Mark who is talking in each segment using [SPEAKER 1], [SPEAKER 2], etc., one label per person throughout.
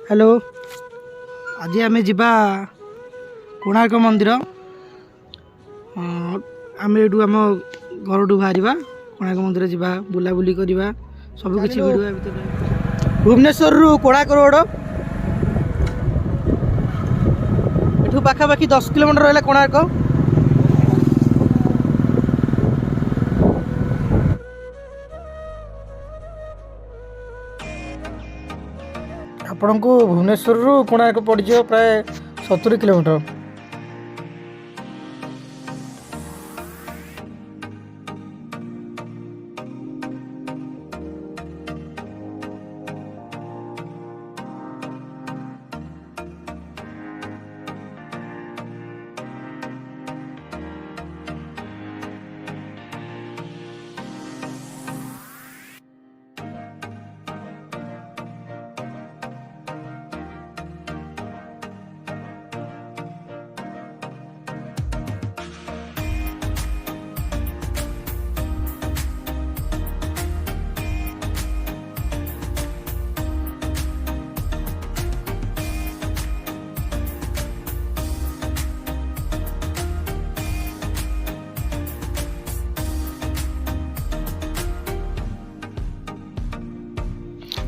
[SPEAKER 1] Hello आज आम जा कोणार्क मंदिर आम ये आम घर बाहर कोणार्क मंदिर जा बुलाबुली करवा सब किसी वीडियो भुवनेश्वर रु कोणार्क रोड एठू पाखापाखि 10 किलोमीटर रहा कोणार्क। आपण को भुवनेश्वर रु कोणार्क पड़ प्राय 70 किलोमीटर।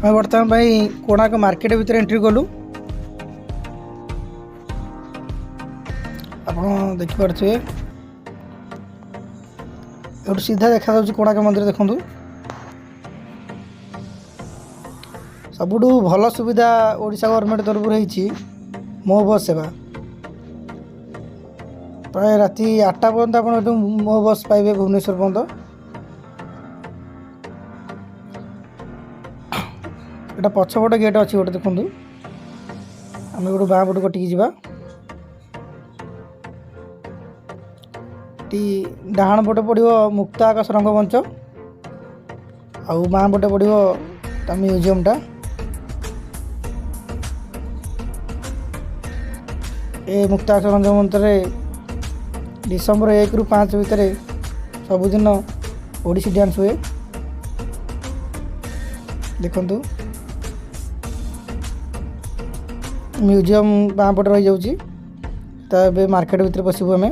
[SPEAKER 1] मैं बर्तमान भाई कोणार्क मार्केट भीतर एंट्री कलु आप देखिपे सीधा देखा कोणार्क मंदिर देखु सबुठ भल सुविधा ओडिशा गवर्नमेंट तरफ रही मो बस सेवा प्राय राति 8टा पर्यंत आप मो बस पाइबे भुवनेश्वर पर्यंत। एटा पछपट गेट अच्छी गोटे देखूँ आम गोटे बाँ पट कटिकी जा डाहाण पटे पड़ो मुक्त आकाश रंगमंच आउ बाँ पटे पड़ो म्यूजियमटा ए मुक्त आकाश रंगमंच डिसेम्बर 1 रु 5 भितर सबुदिन ओडिसी डांस हुए देखु। म्यूजियम बाँ पटे रही जाऊँगी तो मार्केट भीतर पशु आम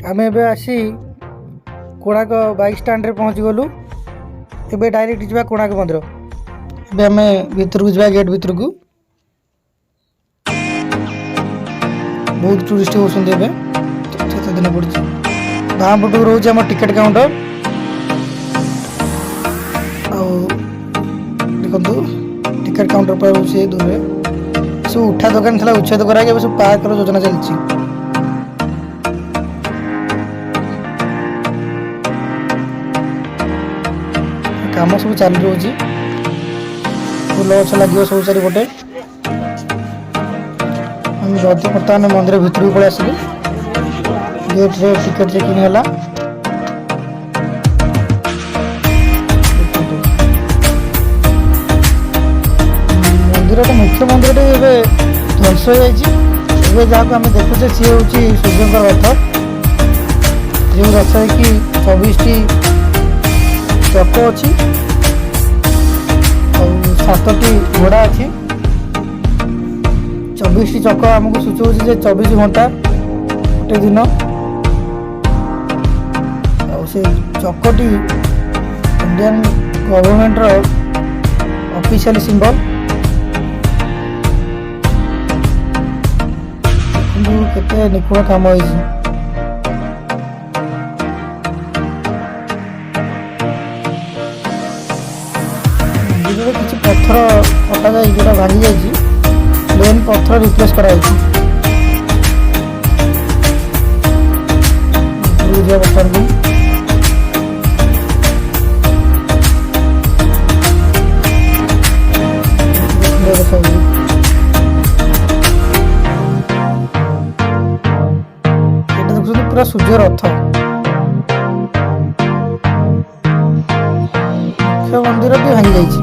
[SPEAKER 1] आम एबे आसी कोणार्क बाइक स्टैंड रे पहुँची गलु एबे डायरेक्ट जा कोणार्क मंदिर एबे आम भीतर को जा गेट भीतर को बहुत टूरिस्ट होती है दिन पड़ी बाँ पट रोज आम टिकेट काउंटर देखु टिकेट काउंटर पर रोचे दूर सब उठा दुकान था उच्छेद करा सब पार्क योजना चलती काम सब चालू रोचे फूल गछ लगे सब चारिपटे बर्तमान मंदिर भीतर को पलि आसलु गेट रे टिकेट चेकिंग है मंदिर तो मुख्य मंदिर ध्वंस हो जाए जहाँ आम देखुचे सी हूँ सूर्य रथ जो रथ कि 24 चक अच्छी 7टी घोड़ा अच्छी 24 चक आमको सूचौ 24 घंटा गोटे दिन से चकटी इंडियन गवर्नमेंट ऑफिशियल सिंबल केते निपुण काम होइछि। ପଥର କଟାଯାଇ ଯେଉଁଟା ଭାଙ୍ଗି ଯାଇଛି ପ୍ଲେନ୍ ପଥର ରିପ୍ଲେସ୍ କରାଯାଇଛି। ବର୍ତ୍ତମାନ ଏଇଟା ଦେଖୁଛନ୍ତି ପୁରା ସୂର୍ଯ୍ୟ ରଥ। ମୁଖ୍ୟ ମନ୍ଦିରଟି ଭାଙ୍ଗି ଯାଇଛି।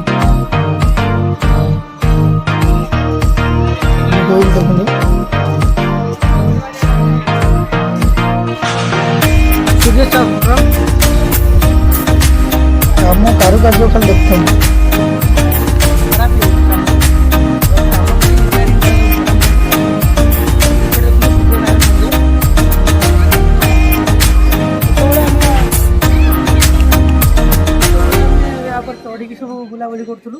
[SPEAKER 1] ଦେଖନ୍ତୁ କାମ କାରୁକାର୍ଯ୍ୟ ଖାଲି ଦେଖୁଛନ୍ତି।
[SPEAKER 2] ଚଢ଼ିକି ସବୁ ବୁଲାବୁଲି କରୁଥିଲୁ।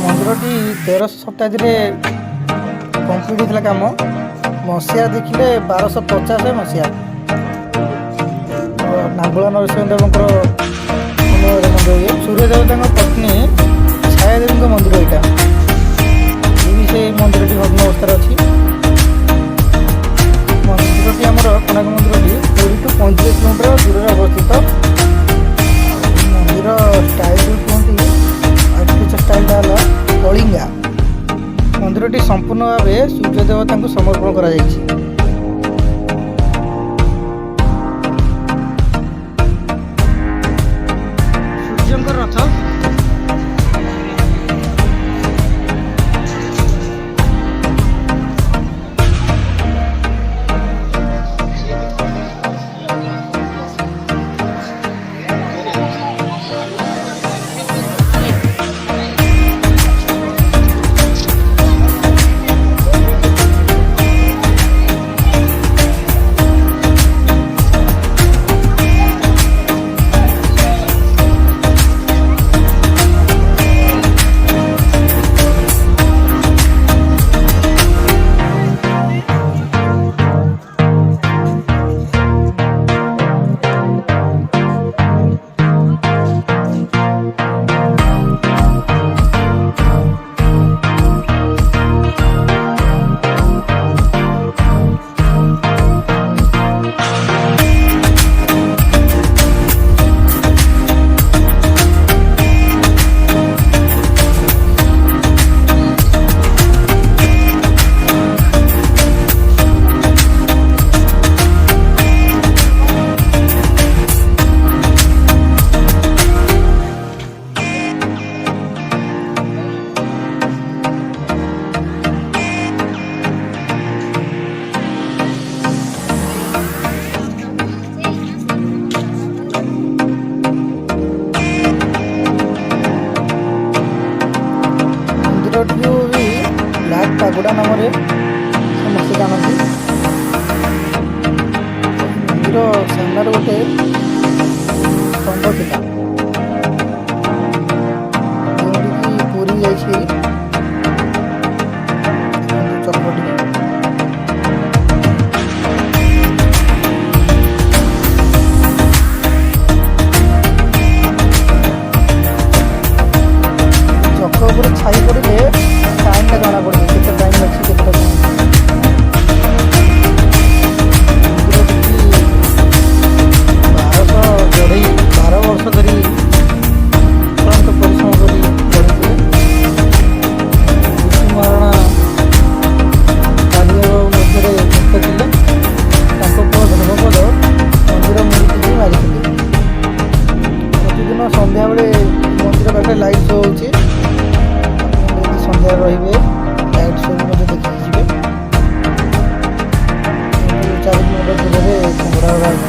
[SPEAKER 1] ମନ୍ଦିରଟି 13ଶ ଶତାବ୍ଦୀରେ କମ୍ପ୍ଲିଟ୍ ହେଇଥିଲା କାମ। ମସିହା ଦେଖିଲେ 1250 ମସିହା ନାଙ୍ଗୁଳା ନରସିଂହଦେବଙ୍କର ସମୟରେ ମନ୍ଦିର ଇଏ ସୂର୍ଯ୍ୟ ଦେବତାଙ୍କ ପତ୍ନୀ ଛାୟାଦେବୀଙ୍କ ମନ୍ଦିର ଏଇଟା। ଇଏ ବି ସେଇ ମନ୍ଦିରଟି ଭଗ୍ନ ଅବସ୍ଥାରେ ଅଛି। ମନ୍ଦିରଟି ଆମର କୋଣାର୍କ ମନ୍ଦିରଟି ପୁରୀଠୁ 35 କିଲୋମିଟର ଦୂରରେ ଅବସ୍ଥିତ। ମନ୍ଦିର ଷ୍ଟାଇଲ କୁହନ୍ତି ଆର୍କିଟେକ୍ଚର ଷ୍ଟାଇଲଟା ହେଲା କଳିଙ୍ଗା। ମନ୍ଦିରଟି ସମ୍ପୂର୍ଣ୍ଣ ଭାବେ ସୂର୍ଯ୍ୟ ଦେବତାଙ୍କୁ ସମର୍ପଣ କରାଯାଇଛି।
[SPEAKER 2] ସୂର୍ଯ୍ୟଙ୍କ ରଥ
[SPEAKER 1] ପାଗୁଡ଼ା ନାମରେ ସମସ୍ତେ ଜାଣନ୍ତି। ମନ୍ଦିର ସାମ୍ନାରେ ଗୋଟେ ସ୍ତମ୍ଭ ଥିଲା ଯେଉଁଠିକି ପୁରୀ ଯାଇଛି ଚକ୍ରଟି। ଚକ୍ର ଉପରେ ଛାଇ ପଡ଼ିଲେ ଟାଇମ୍ଟା ଜଣା ପଡ଼ିବ କେତେ ଟାଇମ୍ ଅଛି କେତେ ଟାଇମ୍। ସନ୍ଧ୍ୟାବେଳେ ମନ୍ଦିର ପାଖରେ ଲାଇଟ୍ ଶୋ ହେଉଛି। ଆପଣ ଯଦି ସନ୍ଧ୍ୟାରେ ରହିବେ ଲାଇଟ୍ ଶୋ ମଧ୍ୟ ଦେଖିକି ଯିବେ। 4 କିଲୋମିଟର ଦୂରରେ କୁମ୍ଭଡ଼ା ଭରପୁର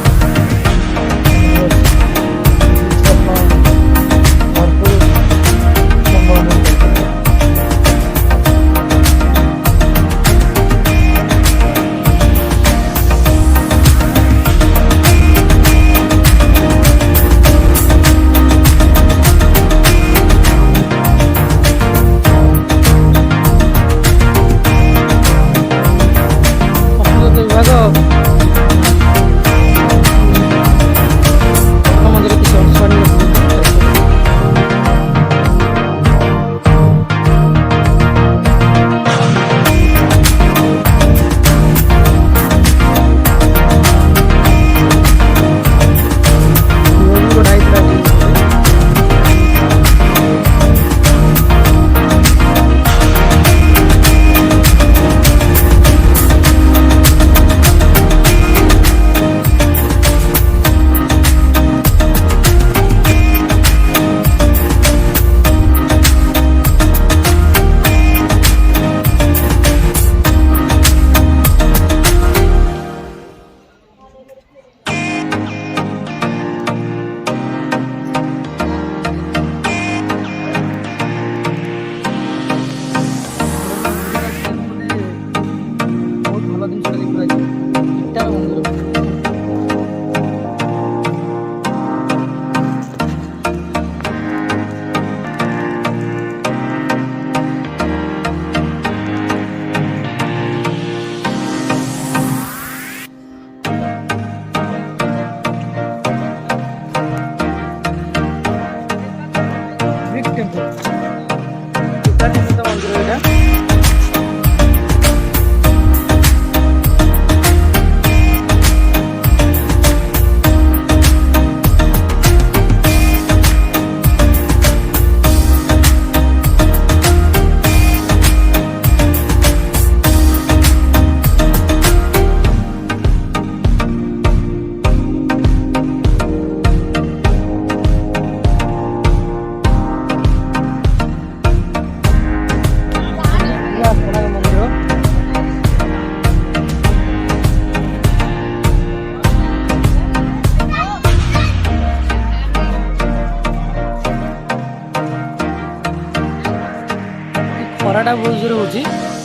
[SPEAKER 2] ଖରାଟା ବହୁତ ଜୋରେ ହେଉଛି